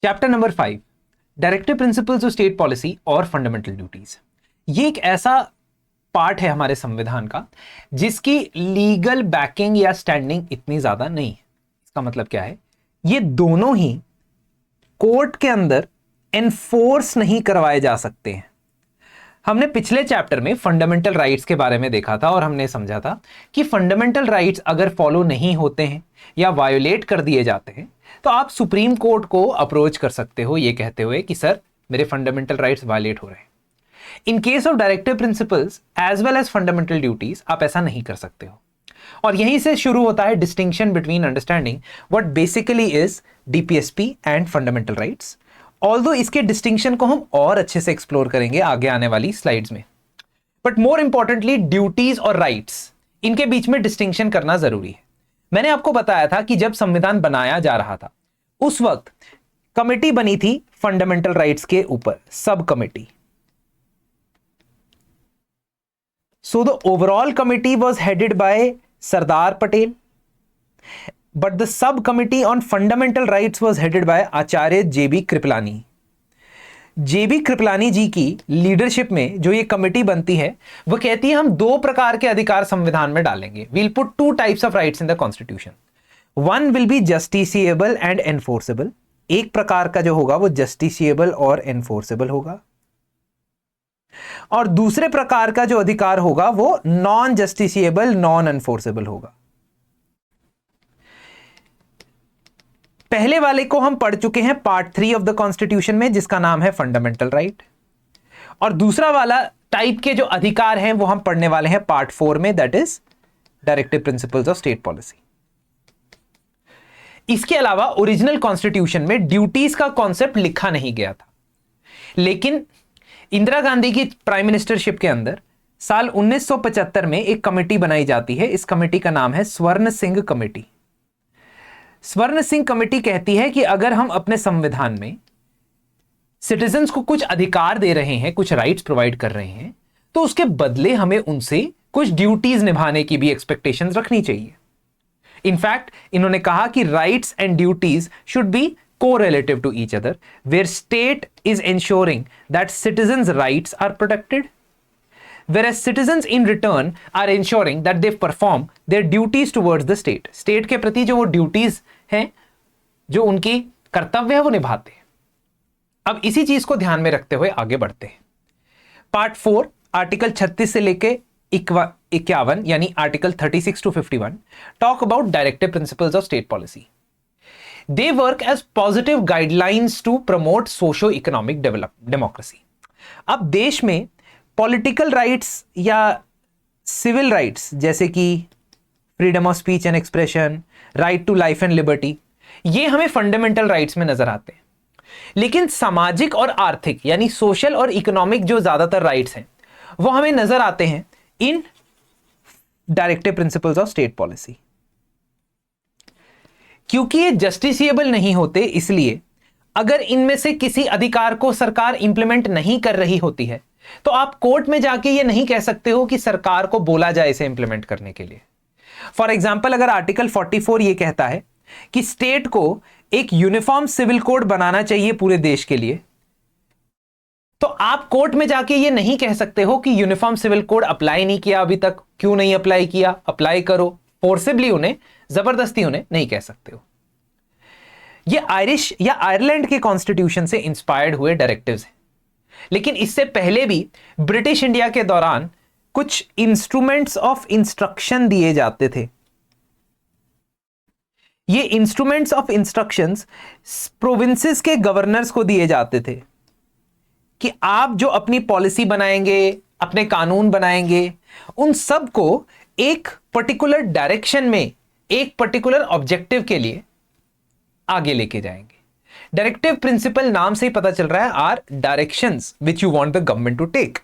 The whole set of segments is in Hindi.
Chapter number 5, directive principles of state policy और फंडामेंटल ड्यूटीज। ये एक ऐसा पार्ट है हमारे संविधान का जिसकी लीगल बैकिंग या स्टैंडिंग इतनी ज्यादा नहीं है। इसका मतलब क्या है? ये दोनों ही कोर्ट के अंदर एनफोर्स नहीं करवाए जा सकते हैं। हमने पिछले चैप्टर में फंडामेंटल राइट्स के बारे में देखा था और हमने समझा था कि फंडामेंटल राइट्स अगर फॉलो नहीं होते हैं या वायोलेट कर दिए जाते हैं तो आप सुप्रीम कोर्ट को अप्रोच कर सकते हो ये कहते हुए कि सर मेरे फंडामेंटल राइट्स वायलेट हो रहे हैं। In case of directive principles as well as fundamental duties आप ऐसा नहीं कर सकते हो। और यहीं से शुरू होता है distinction between understanding what basically is DPSP and fundamental rights. Although इसके डिस्टिंक्शन को हम और अच्छे से एक्सप्लोर करेंगे आगे आने वाली स्लाइड्स में, बट मोर इंपॉर्टेंटली ड्यूटीज और राइट्स, इनके बीच में डिस्टिंक्शन करना जरूरी है। मैंने आपको बताया था कि जब संविधान बनाया जा रहा था उस वक्त कमेटी बनी थी फंडामेंटल राइट्स के ऊपर, sub committee. So the overall committee was headed by Sardar Patel, but the subcommittee on fundamental rights was headed by आचार्य जेबी कृपलानी। जेबी कृपलानी जी की लीडरशिप में जो ये कमेटी बनती है वो कहती है हम दो प्रकार के अधिकार संविधान में डालेंगे। we'll put two types of rights in the constitution. One will be justiciable and enforceable. एक प्रकार का जो होगा वो justiciable और enforceable होगा, और दूसरे प्रकार का जो अधिकार होगा वो नॉन जस्टिसिएबल नॉन एनफोर्सेबल होगा। पहले वाले को हम पढ़ चुके हैं पार्ट 3 ऑफ द कॉन्स्टिट्यूशन में जिसका नाम है फंडामेंटल राइट, और दूसरा वाला टाइप के जो अधिकार हैं वो हम पढ़ने वाले हैं पार्ट 4 में, that is directive principles of state policy. इसके अलावा ओरिजिनल कॉन्स्टिट्यूशन में ड्यूटीज का कॉन्सेप्ट लिखा नहीं गया था, लेकिन इंदिरा गांधी की प्राइम मिनिस्टरशिप के अंदर साल 1975 में एक कमेटी बनाई जाती है। इस कमेटी का नाम है स्वर्ण सिंह कमेटी। स्वर्ण सिंह कमेटी कहती है कि अगर हम अपने संविधान में सिटीजन्स को कुछ अधिकार दे रहे हैं, कुछ राइट्स प्रोवाइड कर रहे हैं, तो उसके बदले हमें उनसे कुछ ड्यूटीज निभाने की भी एक्सपेक्टेशंस रखनी चाहिए। इनफैक्ट इन्होंने कहा कि rights and duties should be correlative to each other, where state is ensuring that citizens' rights are protected, whereas citizens in return are ensuring that they perform their duties towards the state. State के प्रति जो वो ड्यूटीज हैं, जो उनकी कर्तव्य है, वो निभाते हैं। अब इसी चीज को ध्यान में रखते हुए आगे बढ़ते हैं। पार्ट 4 आर्टिकल 36 से लेके 51 यानी article 36 to 51 talk about directive principles of state policy. They work as positive guidelines to promote socio-economic democracy. अब देश में पॉलिटिकल राइट्स या सिविल राइट्स जैसे कि freedom of speech and expression, right to life and liberty, ये हमें फंडामेंटल राइट्स में नजर आते हैं। लेकिन सामाजिक और आर्थिक यानी सोशल और इकोनॉमिक जो ज्यादातर राइट्स हैं वो हमें नजर आते हैं इन directive principles of state policy. क्योंकि ये जस्टिसिएबल नहीं होते, इसलिए अगर इनमें से किसी अधिकार को सरकार इंप्लीमेंट नहीं कर रही होती है तो आप कोर्ट में जाके ये नहीं कह सकते हो कि सरकार को बोला जाए इसे इंप्लीमेंट करने के लिए। फॉर एग्जाम्पल, अगर आर्टिकल 44 ये कहता है कि स्टेट को एक यूनिफॉर्म सिविल कोड बनाना चाहिए पूरे देश के लिए, तो आप कोर्ट में जाके ये नहीं कह सकते हो कि यूनिफॉर्म सिविल कोड अप्लाई नहीं किया अभी तक, क्यों नहीं अप्लाई किया, अप्लाई करो। फोर्सिबली उन्हें, जबरदस्ती उन्हें नहीं कह सकते हो। ये आयरिश या आयरलैंड के कॉन्स्टिट्यूशन से इंस्पायर्ड हुए डायरेक्टिव्स हैं, लेकिन इससे पहले भी ब्रिटिश इंडिया के दौरान कुछ इंस्ट्रूमेंट्स ऑफ इंस्ट्रक्शन दिए जाते थे। ये इंस्ट्रूमेंट्स ऑफ इंस्ट्रक्शंस प्रोविंसेस के गवर्नर्स को दिए जाते थे कि आप जो अपनी पॉलिसी बनाएंगे, अपने कानून बनाएंगे, उन सब को एक पर्टिकुलर डायरेक्शन में, एक पर्टिकुलर ऑब्जेक्टिव के लिए आगे लेके जाएंगे। डायरेक्टिव प्रिंसिपल नाम से ही पता चल रहा है, are directions which you want the government to take.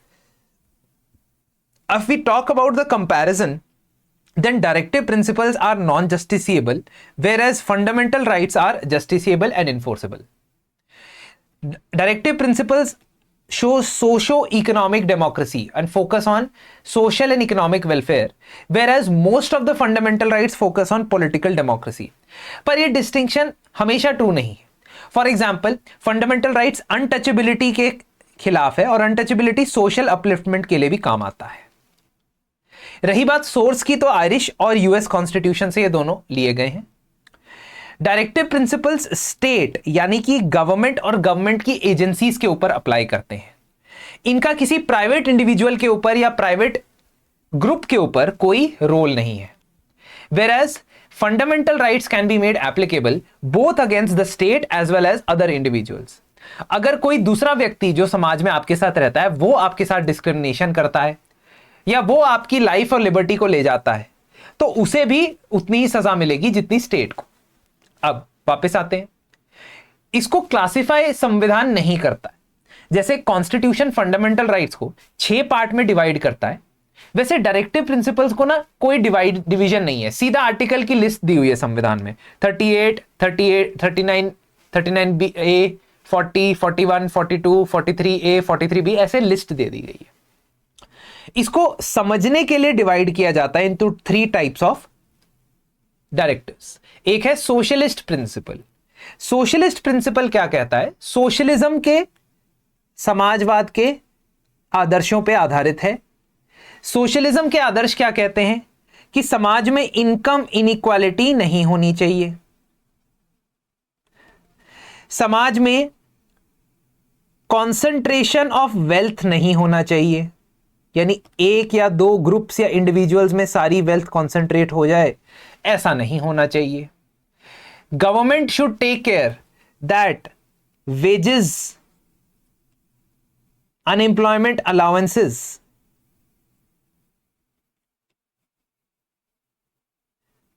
If we talk about the comparison, then directive principles are non-justiciable, whereas fundamental rights are justiciable and enforceable. Directive principles show socio-economic democracy and focus on social and economic welfare, whereas most of the fundamental rights focus on political democracy. पर ये distinction हमेशा true नहीं है। For example fundamental rights untouchability के खिलाफ है और अनटचेबिलिटी सोशल अपलिफ्टमेंट के लिए भी काम आता है। रही बात सोर्स की, तो आयरिश और यूएस कॉन्स्टिट्यूशन से ये दोनों लिए गए हैं। डायरेक्टिव प्रिंसिपल्स स्टेट यानी कि गवर्नमेंट और गवर्नमेंट की एजेंसीज के ऊपर अप्लाई करते हैं। इनका किसी प्राइवेट इंडिविजुअल के ऊपर या प्राइवेट ग्रुप के ऊपर कोई रोल नहीं है। Whereas fundamental rights can be made applicable both against the state as well as other individuals. अगर कोई दूसरा व्यक्ति जो समाज में आपके साथ रहता है वो आपके साथ डिस्क्रिमिनेशन करता है या वो आपकी लाइफ और लिबर्टी को ले जाता है तो उसे भी उतनी ही सजा मिलेगी जितनी स्टेट को। अब वापस आते हैं, इसको क्लासिफाई संविधान नहीं करता है। जैसे कॉन्स्टिट्यूशन फंडामेंटल राइट्स को 6 पार्ट में डिवाइड करता है, वैसे डायरेक्टिव प्रिंसिपल्स को ना कोई डिवीजन नहीं है, सीधा आर्टिकल की लिस्ट दी हुई है संविधान में। 38, 39, 39A, 40, 41, 42, 43A, 43B ऐसे लिस्ट दे दी गई है। इसको समझने के लिए डिवाइड किया जाता है इनटू 3 टाइप्स ऑफ डायरेक्टिव्स। एक है सोशलिस्ट प्रिंसिपल। सोशलिस्ट प्रिंसिपल क्या कहता है? सोशलिज्म के, समाजवाद के आदर्शों पे आधारित है। सोशलिज्म के आदर्श क्या कहते हैं कि समाज में इनकम इनइक्वालिटी नहीं होनी चाहिए, समाज में कंसंट्रेशन ऑफ वेल्थ नहीं होना चाहिए, यानी एक या 2 ग्रुप्स या इंडिविजुअल्स में सारी वेल्थ कंसंट्रेट हो जाए, ऐसा नहीं होना चाहिए। Government should take care that wages, unemployment allowances,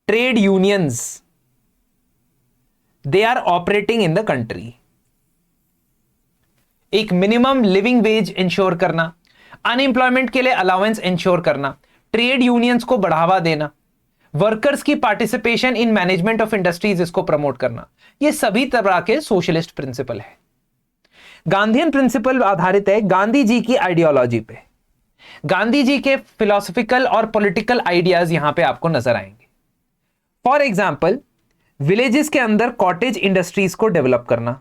trade unions, they are operating in the country. एक मिनिमम लिविंग वेज इंश्योर करना, अनएम्प्लॉयमेंट के लिए अलाउंस इंश्योर करना, ट्रेड यूनियंस को बढ़ावा देना, वर्कर्स की participation in management of industries इसको प्रमोट करना, ये सभी तरह के सोशलिस्ट प्रिंसिपल है। गांधीयन प्रिंसिपल आधारित है गांधी जी की आइडियोलॉजी पे। गांधी जी के फिलोसॉफिकल और पॉलिटिकल आइडियाज यहां पे आपको नजर आएंगे। फॉर एग्जाम्पल, विलेजेस के अंदर कॉटेज इंडस्ट्रीज को डेवलप करना,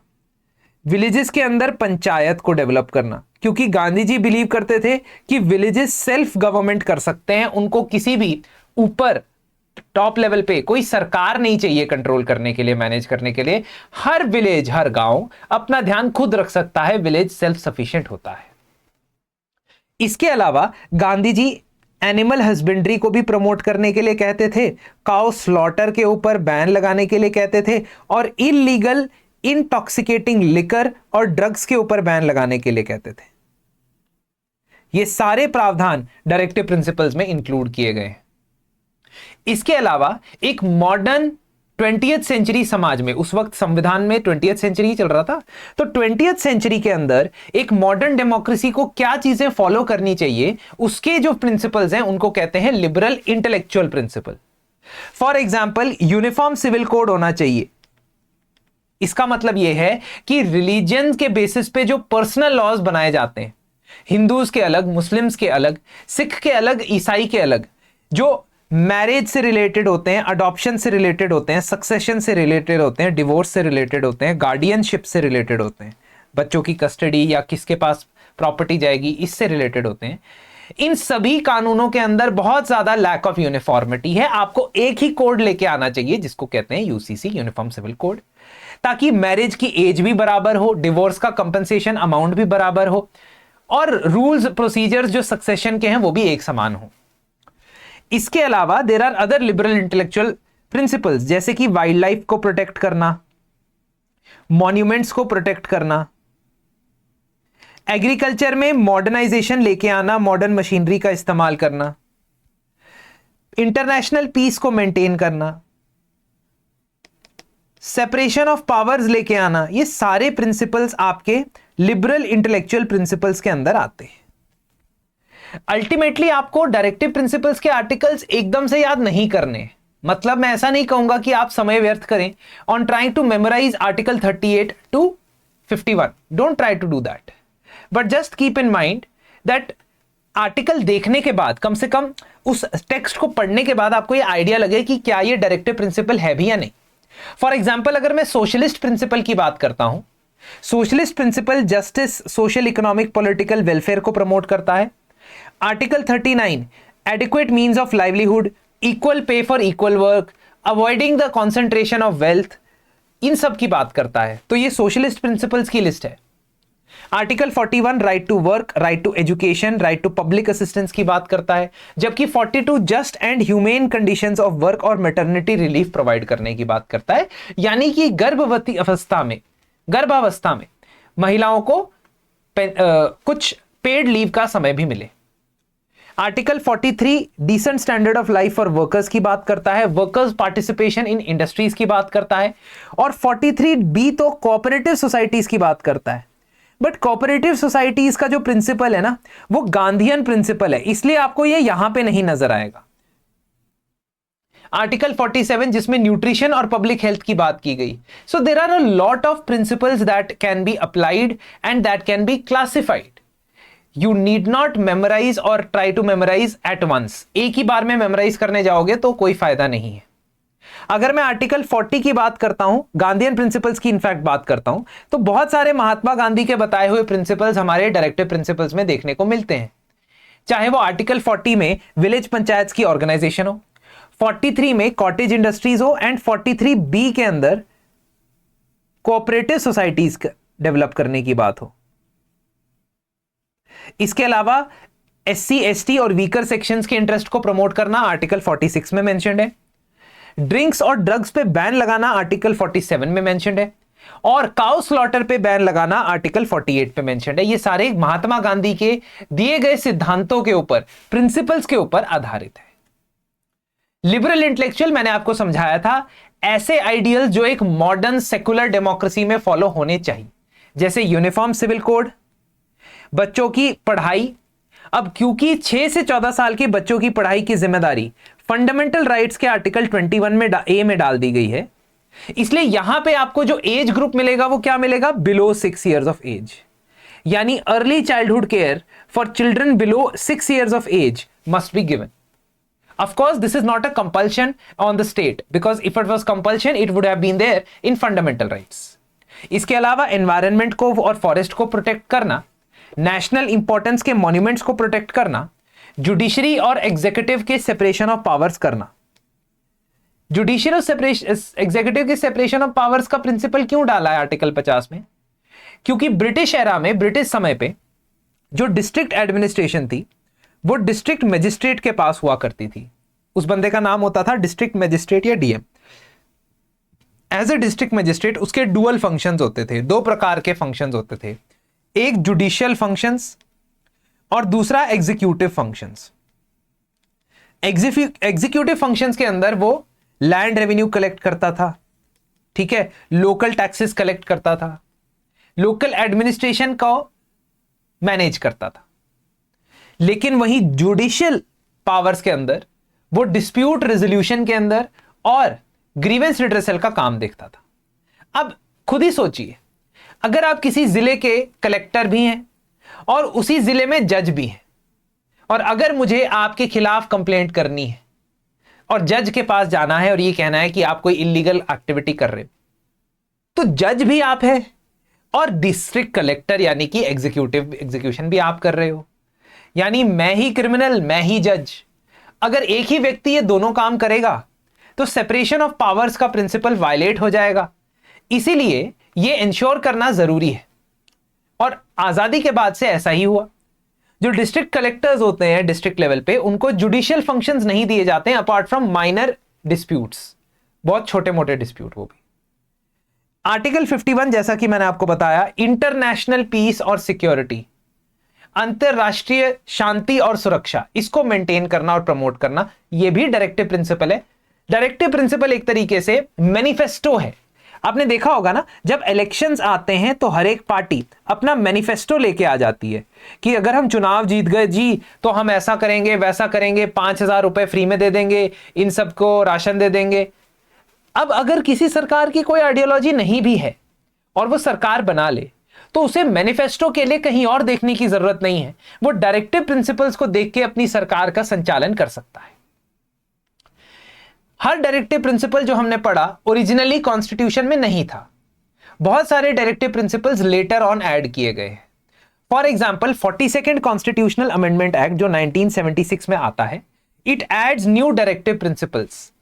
विलेजेस के अंदर पंचायत को डेवलप करना, क्योंकि गांधी जी बिलीव करते थे कि विलेजेस सेल्फ गवर्नमेंट कर सकते हैं, उनको किसी भी ऊपर टॉप लेवल पे कोई सरकार नहीं चाहिए कंट्रोल करने के लिए, मैनेज करने के लिए। हर विलेज, हर गांव अपना ध्यान खुद रख सकता है, विलेज सेल्फ सफिशिएंट होता है। इसके अलावा गांधी जी एनिमल हस्बेंड्री को भी प्रमोट करने के लिए कहते थे, काउ स्लॉटर के ऊपर बैन लगाने के लिए कहते थे, और इलीगल इंटॉक्सिकेटिंग लिकर और ड्रग्स के ऊपर बैन लगाने के लिए कहते थे। ये सारे प्रावधान डायरेक्टिव प्रिंसिपल्स में इंक्लूड किए गए हैं। इसके अलावा एक मॉडर्न 20th सेंचुरी समाज में, उस वक्त संविधान में 20th सेंचुरी चल रहा था, तो 20th सेंचुरी के अंदर एक मॉडर्न डेमोक्रेसी को क्या चीजें फॉलो करनी चाहिए, उसके जो प्रिंसिपल्स हैं उनको कहते हैं liberal intellectual principle. For example, uniform civil code होना चाहिए। इसका मतलब यह है कि रिलीजन के बेसिस पे जो पर्सनल लॉज बनाए जाते हैं, हिंदूज के अलग, मुस्लिम्स के अलग, सिख के अलग, ईसाई के अलग, जो मैरिज से रिलेटेड होते हैं, अडॉप्शन से रिलेटेड होते हैं, सक्सेशन से रिलेटेड होते हैं, डिवोर्स से रिलेटेड होते हैं, गार्डियनशिप से रिलेटेड होते हैं, बच्चों की कस्टडी या किसके पास प्रॉपर्टी जाएगी, इससे रिलेटेड होते हैं। इन सभी कानूनों के अंदर बहुत ज्यादा लैक ऑफ यूनिफॉर्मिटी है। आपको एक ही कोड लेके आना चाहिए जिसको कहते हैं यूसीसी, यूनिफॉर्म सिविल कोड, ताकि मैरिज की एज भी बराबर हो, डिवोर्स का कंपनसेशन अमाउंट भी बराबर हो, और रूल्स प्रोसीजर्स जो सक्सेशन के हैं वो भी एक समान हो। इसके अलावा there are other liberal intellectual principles, जैसे कि वाइल्ड लाइफ को प्रोटेक्ट करना, मॉन्यूमेंट्स को प्रोटेक्ट करना, एग्रीकल्चर में मॉडर्नाइजेशन लेके आना, मॉडर्न मशीनरी का इस्तेमाल करना, इंटरनेशनल पीस को मेंटेन करना, सेपरेशन ऑफ पावर्स लेके आना, ये सारे प्रिंसिपल्स आपके लिबरल इंटेलेक्चुअल प्रिंसिपल्स के अंदर आते हैं। अल्टीमेटली आपको डायरेक्टिव प्रिंसिपल्स के आर्टिकल्स एकदम से याद नहीं करने, मतलब मैं ऐसा नहीं कहूंगा कि आप समय व्यर्थ करें on trying to memorise article 38 to 51, don't try to do that, but just keep in mind that article देखने के बाद, कम से कम उस टेक्स्ट को पढ़ने के बाद आपको ये आइडिया लगे कि क्या ये डायरेक्टिव प्रिंसिपल है भी या नहीं। फॉर एग्जाम्पल अगर मैं सोशलिस्ट प्रिंसिपल की बात करता हूं, socialist principle justice, social, economic, political welfare को प्रमोट करता है। Article 39 adequate means of livelihood, equal pay for equal work, avoiding the concentration of wealth, इन सब की बात करता है। तो ये सोशलिस्ट प्रिंसिपल्स की लिस्ट है। Article 41 right to work, right to education, right to public assistance की बात करता है, जबकि 42 just and humane conditions of work और मैटरनिटी रिलीफ प्रोवाइड करने की बात करता है, यानी कि गर्भावस्था में महिलाओं को कुछ पेड लीव का समय भी मिले। Article 43 decent standard of life for workers की बात करता है, वर्कर्स पार्टिसिपेशन इन इंडस्ट्रीज की बात करता है। और 43B तो कोऑपरेटिव सोसाइटीज की बात करता है। बट कोऑपरेटिव सोसाइटीज का जो प्रिंसिपल है ना, वो गांधीयन प्रिंसिपल है, इसलिए आपको ये यहां पे नहीं नजर आएगा। आर्टिकल 47 जिसमें न्यूट्रिशन और पब्लिक हेल्थ की बात की गई। So there are a lot of principles that can be applied and that can be classified. You need not memorise और try to memorise at once. एक ही बार में मेमोराइज करने जाओगे तो कोई फायदा नहीं है। अगर मैं आर्टिकल 40 की बात करता हूं, गांधीयन प्रिंसिपल्स की इनफैक्ट बात करता हूं, तो बहुत सारे महात्मा गांधी के बताए हुए प्रिंसिपल्स हमारे डायरेक्टिव प्रिंसिपल्स में देखने को मिलते हैं। चाहे वो आर्टिकल 40 में विलेज पंचायत की ऑर्गेनाइजेशन हो, 43 में कॉटेज इंडस्ट्रीज हो, एंड 43B के अंदर कोऑपरेटिव सोसाइटीज डेवलप करने की बात हो। इसके अलावा SC, ST और वीकर सेक्शंस के इंटरेस्ट को प्रमोट करना आर्टिकल 46 में मेंशन्ड है। ड्रिंक्स और ड्रग्स पे बैन लगाना आर्टिकल 47 में मेंशन्ड है। और काउ स्लॉटर पे बैन लगाना आर्टिकल 48 पे मेंशन्ड है। ये सारे महात्मा गांधी के दिए गए सिद्धांतों के ऊपर, प्रिंसिपल्स के ऊपर आधारित है। लिबरल इंटेलेक्चुअल मैंने आपको समझाया था, ऐसे आइडियल जो एक मॉडर्न सेकुलर डेमोक्रेसी में फॉलो होने चाहिए, जैसे यूनिफॉर्म सिविल कोड, बच्चों की पढ़ाई। अब क्योंकि 6 से 14 साल के बच्चों की पढ़ाई की जिम्मेदारी फंडामेंटल राइट्स के आर्टिकल 21 में A में डाल दी गई है, इसलिए यहां पे आपको जो एज ग्रुप मिलेगा वो क्या मिलेगा? बिलो 6 इयर्स ऑफ एज, यानी early childhood care for children below 6 years of age must be given. Of course, this is not a compulsion on the state, because if it was compulsion, it would have been there in fundamental rights. इसके अलावा एनवायरनमेंट को और फॉरेस्ट को प्रोटेक्ट करना, नेशनल इंपॉर्टेंस के मॉन्यूमेंट्स को प्रोटेक्ट करना, जुडिशरी और एग्जीक्यूटिव के सेपरेशन ऑफ पावर्स करना। जुडिशरी और एग्जीक्यूटिव के सेपरेशन ऑफ पावर्स का प्रिंसिपल क्यों डाला है आर्टिकल 50 में? क्योंकि ब्रिटिश एरा में, ब्रिटिश समय पे जो डिस्ट्रिक्ट एडमिनिस्ट्रेशन थी वो डिस्ट्रिक्ट मजिस्ट्रेट के पास हुआ करती थी। उस बंदे का नाम होता था डिस्ट्रिक्ट मजिस्ट्रेट या DM। As a district magistrate उसके डुअल फंक्शंस होते थे, 2 प्रकार के फंक्शंस होते थे, एक जुडिशियल फंक्शंस और दूसरा एग्जीक्यूटिव फंक्शंस। एग्जीक्यूटिव फंक्शंस के अंदर वो लैंड रेवेन्यू कलेक्ट करता था, ठीक है, लोकल टैक्सेस कलेक्ट करता था, लोकल एडमिनिस्ट्रेशन को मैनेज करता था। लेकिन वहीं जुडिशियल पावर्स के अंदर वो डिस्प्यूट रेजोल्यूशन के अंदर और ग्रीवेंस रिड्रेसल का काम देखता था। अब खुद ही सोचिए, अगर आप किसी जिले के कलेक्टर भी हैं और उसी जिले में जज भी हैं, और अगर मुझे आपके खिलाफ कंप्लेंट करनी है और जज के पास जाना है और ये कहना है कि आप कोई इलीगल एक्टिविटी कर रहे हो, तो जज भी आप है और डिस्ट्रिक्ट कलेक्टर यानी कि एग्जीक्यूशन भी आप कर रहे हो, यानी मैं ही क्रिमिनल मैं ही जज। अगर एक ही व्यक्ति ये दोनों काम करेगा तो सेपरेशन ऑफ पावर्स का प्रिंसिपल वायलेट हो जाएगा। इसीलिए ये इंश्योर करना जरूरी है, और आजादी के बाद से ऐसा ही हुआ। जो डिस्ट्रिक्ट कलेक्टर्स होते हैं डिस्ट्रिक्ट लेवल पे, उनको जुडिशियल फंक्शंस नहीं दिए जाते हैं अपार्ट फ्रॉम माइनर डिस्प्यूट्स, बहुत छोटे मोटे डिस्प्यूट। वो भी आर्टिकल 51 जैसा कि मैंने आपको बताया, इंटरनेशनल पीस और सिक्योरिटी, अंतरराष्ट्रीय शांति और सुरक्षा, इसको मेंटेन करना और प्रमोट करना, यह भी डायरेक्टिव प्रिंसिपल है। डायरेक्टिव प्रिंसिपल एक तरीके से मैनिफेस्टो है। आपने देखा होगा ना, जब इलेक्शंस आते हैं तो हर एक पार्टी अपना मैनिफेस्टो लेके आ जाती है कि अगर हम चुनाव जीत गए जी तो हम ऐसा करेंगे वैसा करेंगे, 5,000 रुपए फ्री में दे देंगे, इन सबको राशन दे देंगे। अब अगर किसी सरकार की कोई आइडियोलॉजी नहीं भी है और वो सरकार बना ले, तो उसे मैनिफेस्टो के लिए कहीं और देखने की जरूरत नहीं है, वो डायरेक्टिव प्रिंसिपल्स को देख के अपनी सरकार का संचालन कर सकता है। हर डायरेक्टिव प्रिंसिपल जो हमने पढ़ा ओरिजिनली कॉन्स्टिट्यूशन में नहीं था, बहुत सारे directive principles later on add किए गए हैं। For example 42nd constitutional amendment act जो 1976 में आता है, it adds new directive principles.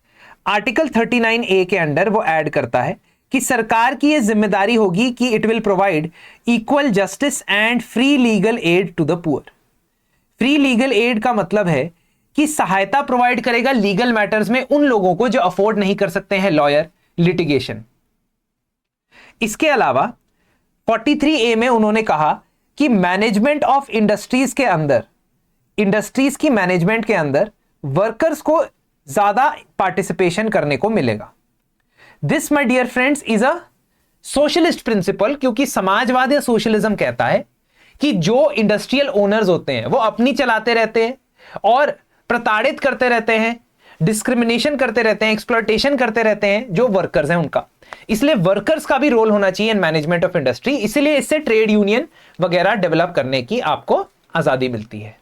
Article 39A के अंडर वो ऐड करता है कि सरकार की यह जिम्मेदारी होगी कि it will provide equal justice and free legal aid to the poor. Free legal aid का मतलब है कि सहायता प्रोवाइड करेगा लीगल मैटर्स में उन लोगों को जो अफोर्ड नहीं कर सकते हैं लॉयर, लिटिगेशन। इसके अलावा 43A में उन्होंने कहा कि मैनेजमेंट ऑफ इंडस्ट्रीज के अंदर, इंडस्ट्रीज की मैनेजमेंट के अंदर वर्कर्स को ज्यादा पार्टिसिपेशन करने को मिलेगा। This my dear friends is a socialist principle, क्योंकि समाजवाद या सोशलिज्म कहता है कि जो इंडस्ट्रियल ओनर्स होते हैं वो अपनी चलाते रहते हैं और प्रताड़ित करते रहते हैं, डिस्क्रिमिनेशन करते रहते हैं, एक्सप्लॉयटेशन करते रहते हैं जो वर्कर्स हैं उनका। इसलिए वर्कर्स का भी रोल होना चाहिए इन मैनेजमेंट ऑफ इंडस्ट्री, इसलिए इससे ट्रेड यूनियन वगैरह डेवलप करने की आपको आजादी मिलती है।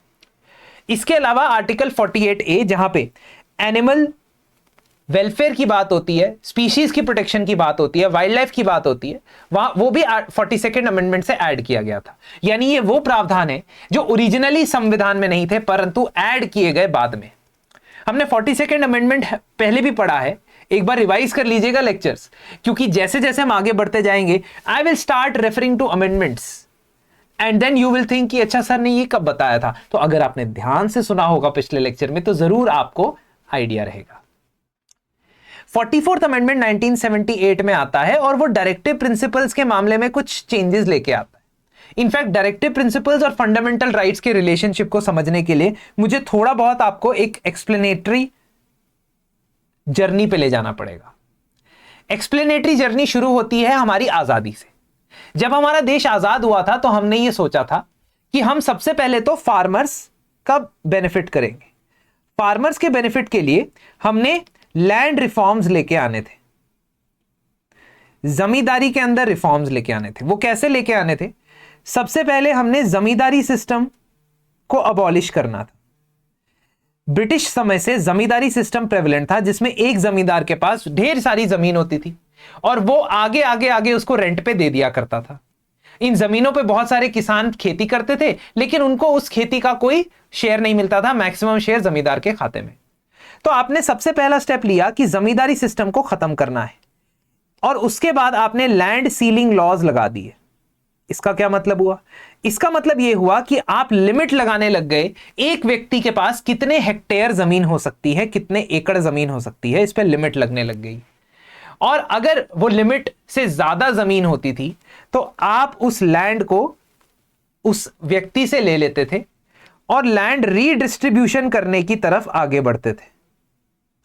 इसके अलावा आर्टिकल 48A जहां पे एनिमल वेलफेयर की बात होती है, स्पीशीज की प्रोटेक्शन की बात होती है, वाइल्ड लाइफ की बात होती है, वहां वो भी 42nd अमेंडमेंट से ऐड किया गया था। यानी ये वो प्रावधान है जो ओरिजिनली संविधान में नहीं थे परंतु ऐड किए गए बाद में। हमने 42nd अमेंडमेंट पहले भी पढ़ा है, एक बार रिवाइज कर लीजिएगा लेक्चर्स, क्योंकि जैसे जैसे हम आगे बढ़ते जाएंगे I will start referring to amendments and then you will think कि अच्छा सर ने ये कब बताया था। तो अगर आपने ध्यान से सुना होगा पिछले लेक्चर में तो जरूर आपको आइडिया रहेगा। 44th अमेंडमेंट 1978 में आता है और वो डायरेक्टिव प्रिंसिपल्स के मामले में कुछ चेंजेस लेके आता है। इनफैक्ट डायरेक्टिव प्रिंसिपल्स और फंडामेंटल राइट्स के रिलेशनशिप को समझने के लिए मुझे थोड़ा बहुत आपको एक एक्सप्लेनेटरी जर्नी पे ले जाना पड़ेगा। एक्सप्लेनेटरी जर्नी शुरू होती है हमारी आजादी से। जब हमारा देश आजाद हुआ था तो हमने ये सोचा था कि हम सबसे पहले तो फार्मर्स का बेनिफिट करेंगे। फार्मर्स के बेनिफिट के लिए हमने लैंड रिफॉर्म्स लेके आने थे, जमींदारी के अंदर रिफॉर्म्स लेके आने थे। वो कैसे लेके आने थे? सबसे पहले हमने जमींदारी सिस्टम को अबॉलिश करना था। ब्रिटिश समय से जमींदारी सिस्टम प्रेवलेंट था जिसमें एक जमींदार के पास ढेर सारी जमीन होती थी और वो आगे आगे आगे उसको रेंट पे दे दिया करता था। इन जमीनों पे बहुत सारे किसान खेती करते थे लेकिन उनको उस खेती का कोई शेयर नहीं मिलता था, मैक्सिमम शेयर जमींदार के खाते में। तो आपने सबसे पहला स्टेप लिया कि जमींदारी सिस्टम को खत्म करना है और उसके बाद आपने लैंड सीलिंग लॉज लगा दिए। इसका क्या मतलब हुआ? इसका मतलब यह हुआ कि आप लिमिट लगाने लग गए, एक व्यक्ति के पास कितने हेक्टेयर जमीन हो सकती है, कितने एकड़ जमीन हो सकती है, इस पर लिमिट लगने लग गई। और अगर वो लिमिट से ज्यादा जमीन होती थी तो आप उस लैंड को उस व्यक्ति से ले लेते थे और लैंड रीडिस्ट्रीब्यूशन करने की तरफ आगे बढ़ते थे।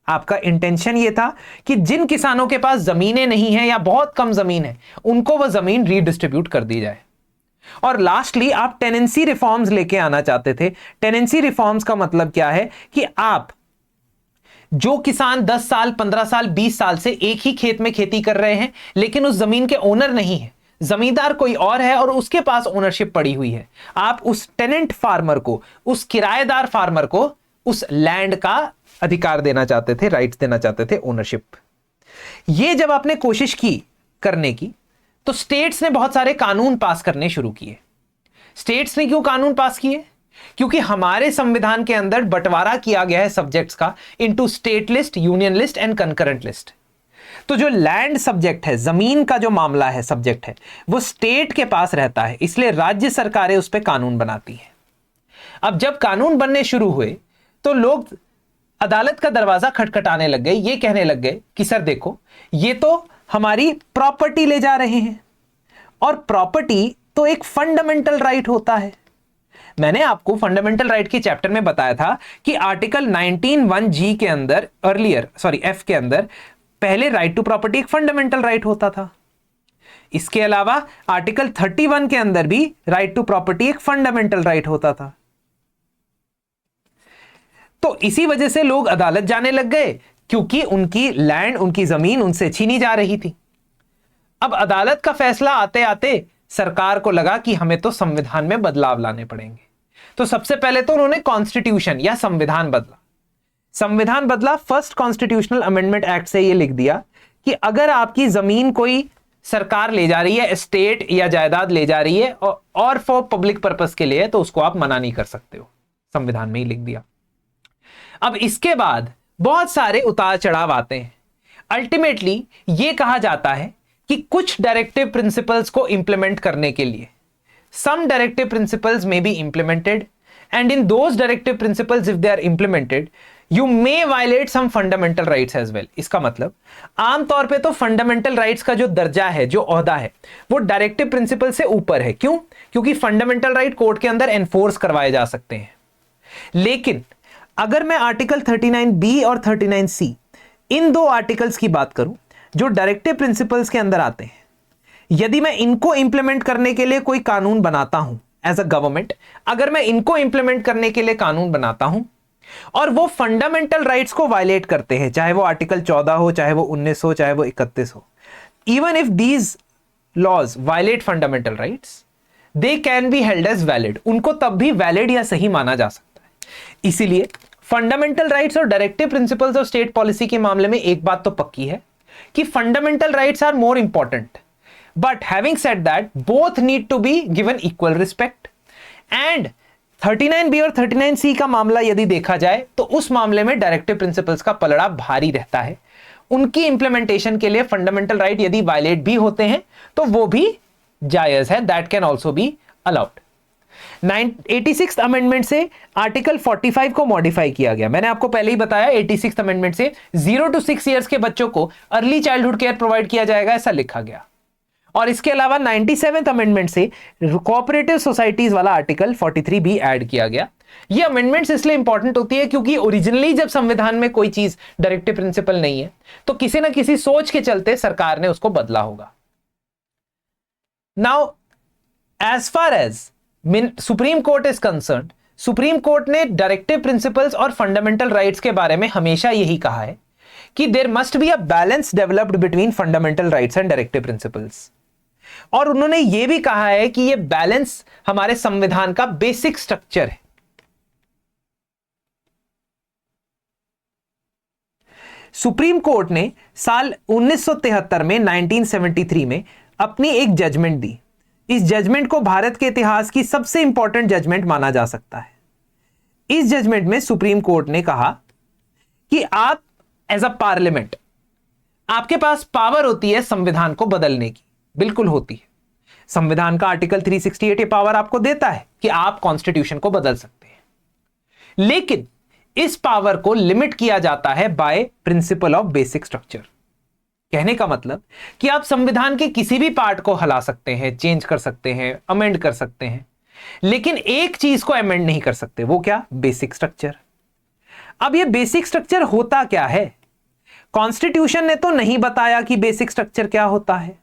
आपका इंटेंशन यह था कि जिन किसानों के पास जमीनें नहीं है या बहुत कम जमीन है उनको वह जमीन रीडिस्ट्रीब्यूट कर दी जाए। और लास्टली आप टेनेंसी रिफॉर्म्स लेके आना चाहते थे। टेनेंसी रिफॉर्म्स का मतलब क्या है कि आप जो किसान 10 साल 15 साल 20 साल से एक ही खेत में खेती कर रहे हैं लेकिन उस जमीन के ओनर नहीं है, जमींदार कोई और है और उसके पास ओनरशिप पड़ी हुई है, आप उस टेनेंट फार्मर को, उस किराएदार फार्मर को उस लैंड का अधिकार देना चाहते थे, राइट्स देना चाहते थे, ओनरशिप। ये जब आपने कोशिश की करने की तो स्टेट्स ने बहुत सारे कानून पास करने शुरू किए। स्टेट्स ने क्यों कानून पास किए? क्योंकि हमारे संविधान के अंदर बंटवारा किया गया है सब्जेक्ट्स का into state list, union list and concurrent list. तो जो लैंड सब्जेक्ट है, जमीन का जो मामला है, सब्जेक्ट है, वो स्टेट के पास रहता है, इसलिए राज्य सरकारें उस पर कानून बनाती है। अब जब कानून बनने शुरू हुए तो लोग अदालत का दरवाजा खटखटाने लग गए, ये कहने लग गए कि सर देखो ये तो हमारी प्रॉपर्टी ले जा रहे हैं और प्रॉपर्टी तो एक फंडामेंटल राइट होता है। मैंने आपको फंडामेंटल राइट के चैप्टर में बताया था कि आर्टिकल 19(1)(g) के अंदर एफ के अंदर पहले राइट टू प्रॉपर्टी एक फंडामेंटल राइट होता था। इसके अलावा आर्टिकल 31 के अंदर भी राइट टू प्रॉपर्टी एक फंडामेंटल राइट होता था। तो इसी वजह से लोग अदालत जाने लग गए क्योंकि उनकी लैंड, उनकी जमीन उनसे छीनी जा रही थी। अब अदालत का फैसला आते आते सरकार को लगा कि हमें तो संविधान में बदलाव लाने पड़ेंगे। तो सबसे पहले तो उन्होंने कॉन्स्टिट्यूशन या संविधान बदला। संविधान बदला फर्स्ट कॉन्स्टिट्यूशनल अमेंडमेंट एक्ट से ये लिख दिया कि अगर आपकी जमीन कोई सरकार ले जा रही है, स्टेट या जायदाद ले जा रही है और फॉर पब्लिक पर्पस के लिए, तो उसको आप मना नहीं कर सकते हो। संविधान में ही लिख दिया। अब इसके बाद बहुत सारे उतार चढ़ाव आते हैं। अल्टीमेटली ये कहा जाता है कि कुछ डायरेक्टिव प्रिंसिपल्स को इंप्लीमेंट करने के लिए some directive principles may be implemented, and in those directive principles if they are implemented you may violate some fundamental rights as well। इसका मतलब आमतौर पे तो फंडामेंटल राइट्स का जो दर्जा है, जो ओहदा है, वो डायरेक्टिव प्रिंसिपल से ऊपर है। क्यों? क्योंकि फंडामेंटल राइट कोर्ट के अंदर एनफोर्स करवाए जा सकते हैं। लेकिन अगर मैं आर्टिकल 39B और 39C इन दो आर्टिकल्स की बात करूं जो डायरेक्टिव प्रिंसिपल्स के अंदर आते हैं, यदि मैं इनको इंप्लीमेंट करने के लिए कोई कानून बनाता हूं एज अ गवर्नमेंट, अगर मैं इनको इंप्लीमेंट करने के लिए कानून बनाता हूं और वो फंडामेंटल राइट्स को वायलेट करते हैं, चाहे वो आर्टिकल 14 हो, चाहे वो 19 हो, चाहे वो 31 हो, even if these laws violate fundamental rights they can be held as valid. उनको तब भी वैलिड या सही माना जा सकता है। इसीलिए फंडामेंटल राइट्स और directive principles of state policy के मामले में एक बात तो पक्की है कि fundamental rights are more important, but having said that both need to be given equal respect। and 39B और 39C का मामला यदि देखा जाए तो उस मामले में डायरेक्टिव प्रिंसिपल्स का पलड़ा भारी रहता है। उनकी इंप्लीमेंटेशन के लिए फंडामेंटल राइट यदि वायलेट भी होते हैं तो वो भी जायज है, that can also be allowed. 86th amendment से आर्टिकल 45 को मॉडिफाई किया गया। मैंने आपको पहले ही बताया 86th अमेंडमेंट से 0 to 6 ईयर्स के बच्चों को अर्ली चाइल्डहुड केयर प्रोवाइड किया जाएगा, ऐसा लिखा गया। और इसके अलावा 97th अमेंडमेंट से कोऑपरेटिव सोसाइटीज वाला आर्टिकल 43 भी ऐड किया गया। ये अमेंडमेंट्स इसलिए इंपॉर्टेंट होती है क्योंकि ओरिजिनली जब संविधान में कोई चीज डायरेक्टिव प्रिंसिपल नहीं है तो किसी ना किसी सोच के चलते सरकार ने उसको बदला होगा। Now as far as Supreme Court is concerned, Supreme Court ने डायरेक्टिव प्रिंसिपल्स और फंडामेंटल राइट्स के बारे में हमेशा यही कहा है कि there must be a balance developed between fundamental rights and directive principles. और उन्होंने यह भी कहा है कि यह बैलेंस हमारे संविधान का बेसिक स्ट्रक्चर है। सुप्रीम कोर्ट ने साल 1973 में 1973 में अपनी एक जजमेंट दी। इस जजमेंट को भारत के इतिहास की सबसे इंपॉर्टेंट जजमेंट माना जा सकता है। इस जजमेंट में सुप्रीम कोर्ट ने कहा कि आप एज अ पार्लियामेंट, आपके पास पावर होती है संविधान को बदलने की, बिल्कुल होती है। संविधान का आर्टिकल 368 ये पावर आपको देता है कि आप कॉन्स्टिट्यूशन को बदल सकते हैं। लेकिन इस पावर को लिमिट किया जाता है by principle of basic structure. कहने का मतलब कि आप संविधान के किसी भी पार्ट को हिला सकते हैं, चेंज कर सकते हैं, अमेंड कर सकते हैं, लेकिन एक चीज को अमेंड नहीं कर सकते। वो क्या? Basic structure. अब ये बेसिक स्ट्रक्चर होता क्या है? कॉन्स्टिट्यूशन ने तो नहीं बताया कि बेसिक स्ट्रक्चर क्या होता है,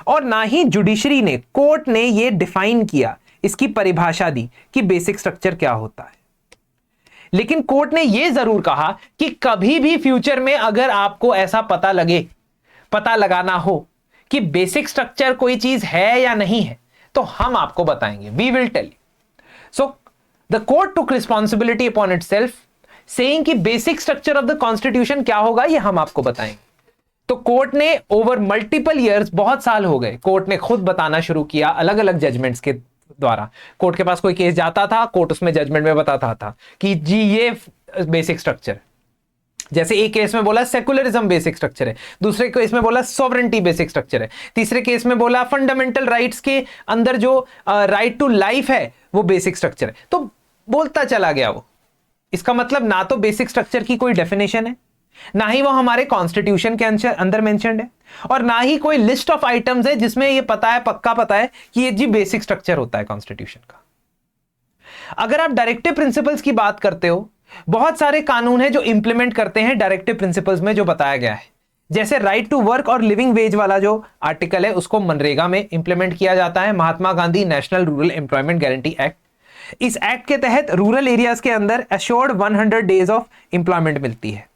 और ना ही जुडिशरी ने, कोर्ट ने ये डिफाइन किया, इसकी परिभाषा दी कि बेसिक स्ट्रक्चर क्या होता है। लेकिन कोर्ट ने यह जरूर कहा कि कभी भी फ्यूचर में अगर आपको ऐसा पता लगाना हो कि बेसिक स्ट्रक्चर कोई चीज है या नहीं है, तो हम आपको बताएंगे, we will tell you. So the court took responsibility upon itself, saying कि basic structure of the constitution क्या होगा ये हम आपको बताएंगे। तो कोर्ट ने ओवर मल्टीपल ईयर्स, बहुत साल हो गए, कोर्ट ने खुद बताना शुरू किया अलग अलग जजमेंट्स के द्वारा। कोर्ट के पास कोई केस जाता था, कोर्ट उसमें जजमेंट में बताता था कि जी ये बेसिक स्ट्रक्चर, जैसे एक केस में बोला सेकुलरिज्म बेसिक स्ट्रक्चर है, दूसरे केस में बोला सॉवरेंटी बेसिक स्ट्रक्चर है, तीसरे केस में बोला फंडामेंटल राइट्स के अंदर जो राइट टू लाइफ है वो बेसिक स्ट्रक्चर है। तो बोलता चला गया वो। इसका मतलब ना तो बेसिक स्ट्रक्चर की कोई डेफिनेशन है, ना ही वो हमारे कॉन्स्टिट्यूशन के अंदर मेंशन्ड है, और ना ही कोई लिस्ट ऑफ आइटम्स है जिसमें ये पता है, पक्का पता है कि ये जी बेसिक स्ट्रक्चर होता है कॉन्स्टिट्यूशन का। अगर आप डायरेक्टिव प्रिंसिपल्स की बात करते हो, बहुत सारे कानून हैं जो इंप्लीमेंट करते हैं डायरेक्टिव प्रिंसिपल्स में जो बताया गया है। जैसे राइट टू वर्क और लिविंग वेज वाला जो आर्टिकल है उसको मनरेगा में इंप्लीमेंट किया जाता है, Mahatma Gandhi national rural employment guarantee act. इस एक्ट के तहत रूरल एरियाज के अंदर एश्योर्ड 100 डेज ऑफ एम्प्लॉयमेंट मिलती है।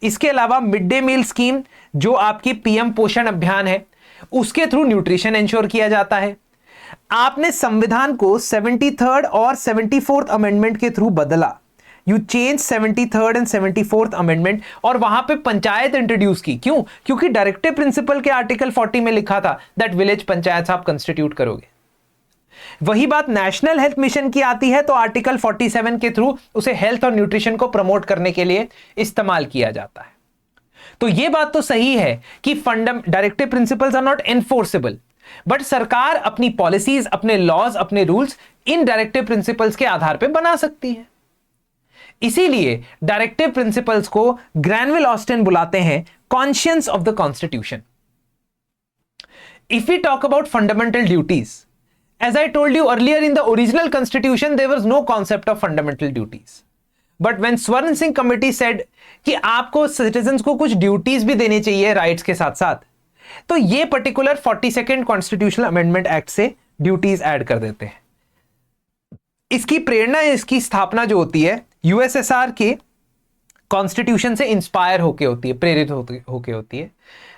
इसके अलावा मिड डे मील स्कीम जो आपकी पीएम पोषण अभियान है, उसके थ्रू न्यूट्रिशन इंश्योर किया जाता है। आपने संविधान को 73rd और 74th अमेंडमेंट के थ्रू बदला, you change 73rd and 74th amendment और वहां पे पंचायत इंट्रोड्यूस की। क्यों? क्योंकि डायरेक्टिव प्रिंसिपल के आर्टिकल 40 में लिखा था दैट विलेज पंचायत आप कंस्टिट्यूट करोगे। वही बात नेशनल हेल्थ मिशन की आती है तो आर्टिकल 47 के थ्रू उसे हेल्थ और न्यूट्रिशन को प्रमोट करने के लिए इस्तेमाल किया जाता है। तो यह बात तो सही है कि directive principles are not enforceable, but सरकार अपनी पॉलिसीज, अपने लॉज, अपने रूल्स इन डायरेक्टिव प्रिंसिपल्स के आधार पर बना सकती है। इसीलिए डायरेक्टिव प्रिंसिपल्स को ग्रैनविल ऑस्टिन बुलाते हैं conscience of the constitution. If we talk about fundamental duties, as I told you earlier, in the original constitution there was no concept of fundamental duties, but when स्वर्ण सिंह कमेटी said कि आपको सिटीजन्स को कुछ ड्यूटीज भी देनी चाहिए राइट्स के साथ साथ, तो ये particular 42nd constitutional amendment act से ड्यूटीज ऐड कर देते हैं। इसकी प्रेरणा, इसकी स्थापना जो होती है यूएसएसआर के कॉन्स्टिट्यूशन से इंस्पायर होके होती है, प्रेरित होके होती है,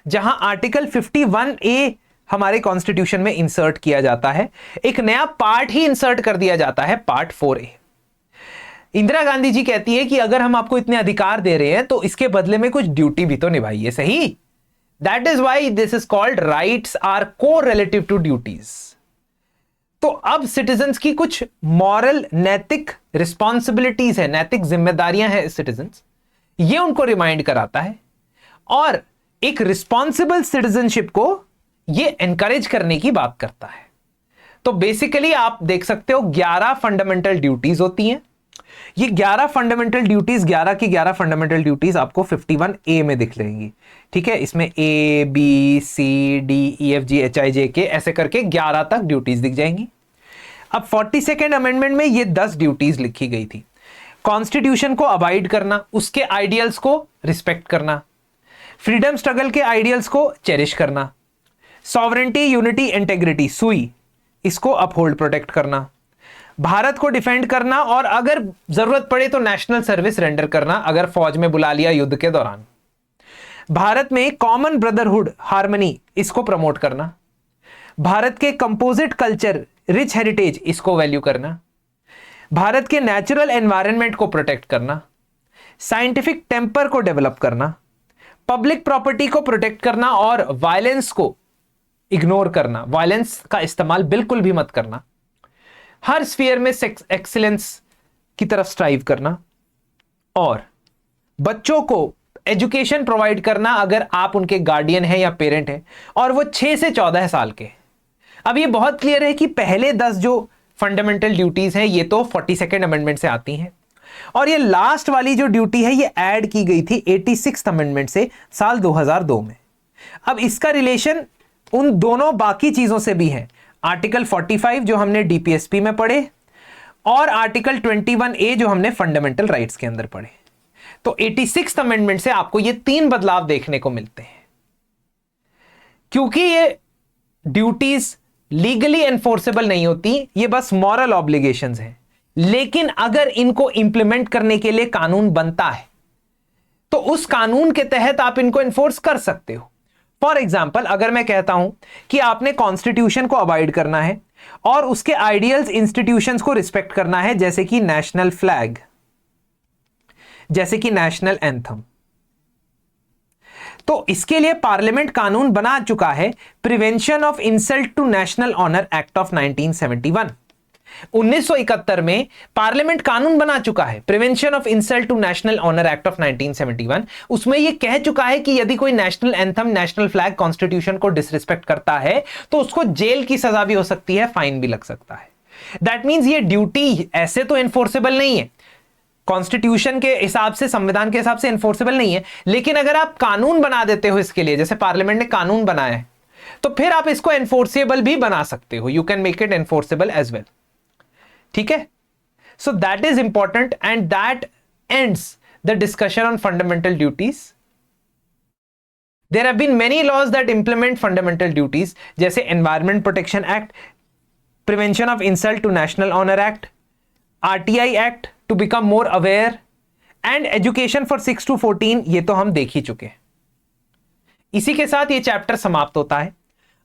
जहां आर्टिकल 51A हमारे कॉन्स्टिट्यूशन में इंसर्ट किया जाता है। एक नया पार्ट ही इंसर्ट कर दिया जाता है, पार्ट 4A। इंदिरा गांधी जी कहती है कि अगर हम आपको इतने अधिकार दे रहे हैं तो इसके बदले में कुछ ड्यूटी भी तो निभाइए, सही? That is why this is called rights are को रिलेटिव टू ड्यूटीज। तो अब सिटीजन्स की कुछ मॉरल, नैतिक रिस्पॉन्सिबिलिटीज है, नैतिक जिम्मेदारियां हैं सिटीजन्स, ये उनको रिमाइंड कराता है और एक रिस्पॉन्सिबल सिटीजनशिप को ये एनकरेज करने की बात करता है। तो बेसिकली आप देख सकते हो 11 फंडामेंटल ड्यूटीज होती हैं। ये 11 फंडामेंटल ड्यूटीज, 11 की 11 फंडामेंटल ड्यूटीज आपको 51A में दिख लेंगी, ठीक है? इसमें A, B, C, D, E, F, G, H, I, J, K ऐसे करके 11 तक ड्यूटीज दिख जाएंगी। अब 42nd अमेंडमेंट में ये 10 ड्यूटीज लिखी गई थी। कॉन्स्टिट्यूशन को अवॉइड करना, उसके आइडियल्स को रिस्पेक्ट करना, फ्रीडम स्ट्रगल के आइडियल्स को चेरिश करना, सॉवरेंटी, यूनिटी, इंटेग्रिटी, सुई, इसको अपहोल्ड, प्रोटेक्ट करना, भारत को डिफेंड करना और अगर जरूरत पड़े तो नेशनल सर्विस रेंडर करना अगर फौज में बुला लिया युद्ध के दौरान, भारत में कॉमन ब्रदरहुड, हार्मनी, इसको प्रमोट करना, भारत के कंपोजिट कल्चर, रिच हेरिटेज, इसको वैल्यू करना, भारत के नेचुरल एनवायरनमेंट को प्रोटेक्ट करना, साइंटिफिक टेम्पर को डेवलप करना, पब्लिक प्रॉपर्टी को प्रोटेक्ट करना और वायलेंस को इग्नोर करना, वायलेंस का इस्तेमाल बिल्कुल भी मत करना, हर स्फीयर में एक्सीलेंस की तरफ स्ट्राइव करना और बच्चों को एजुकेशन प्रोवाइड करना अगर आप उनके गार्डियन हैं या पेरेंट हैं और वो 6 से 14 साल के। अब ये बहुत क्लियर है कि पहले 10 जो फंडामेंटल ड्यूटीज हैं ये तो 42nd अमेंडमेंट से आती हैं और ये लास्ट वाली जो ड्यूटी है ये ऐड की गई थी 86th अमेंडमेंट से साल 2002 में। अब इसका रिलेशन उन दोनों बाकी चीजों से भी है, आर्टिकल 45 जो हमने डीपीएसपी में पढ़े और आर्टिकल 21A जो हमने फंडामेंटल राइट्स के अंदर पढ़े। तो 86th अमेंडमेंट से आपको ये 3 बदलाव देखने को मिलते हैं। क्योंकि ये ड्यूटीज लीगली एनफोर्सेबल नहीं होती, ये बस मॉरल ऑब्लिगेशंस हैं, लेकिन अगर इनको इंप्लीमेंट करने के लिए कानून बनता है तो उस कानून के तहत आप इनको एनफोर्स कर सकते हो। फॉर एग्जाम्पल, अगर मैं कहता हूं कि आपने कॉन्स्टिट्यूशन को अवॉइड करना है और उसके आइडियल्स, इंस्टीट्यूशंस को रिस्पेक्ट करना है, जैसे कि नेशनल फ्लैग, जैसे कि नेशनल एंथम, तो इसके लिए पार्लियामेंट कानून बना चुका है, prevention of insult to national honour act of 1971। 1971 में पार्लियामेंट कानून बना चुका है, prevention of insult to national honour act of 1971। उसमें यह कह चुका है कि यदि कोई national anthem, national flag, constitution को डिसरिस्पेक्ट करता है तो उसको जेल की सजा भी हो सकती है, फाइन भी लग सकता है। दैट मींस ये ड्यूटी ऐसे तो एनफोर्सेबल नहीं है, कॉन्स्टिट्यूशन के हिसाब से, संविधान के हिसाब से एनफोर्सेबल नहीं है, लेकिन अगर आप कानून बना देते हो इसके लिए, जैसे पार्लियामेंट ने कानून बनाया है, तो फिर आप इसको एनफोर्सेबल भी बना सकते हो। You can make it enforceable as well. ठीक है? So that is important and that ends the discussion on fundamental duties. There have been many laws that implement fundamental duties, जैसे environment protection act, prevention of insult to national honour act, RTI act to become more aware and education for 6 to 14। ये तो हम देख ही चुके हैं। इसी के साथ ये चैप्टर समाप्त होता है।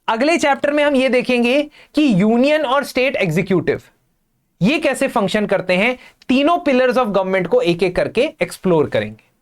अगले चैप्टर में हम ये देखेंगे कि यूनियन और स्टेट एग्जीक्यूटिव ये कैसे फंक्शन करते हैं, तीनों पिलर्स ऑफ गवर्नमेंट को एक एक करके एक्सप्लोर करेंगे।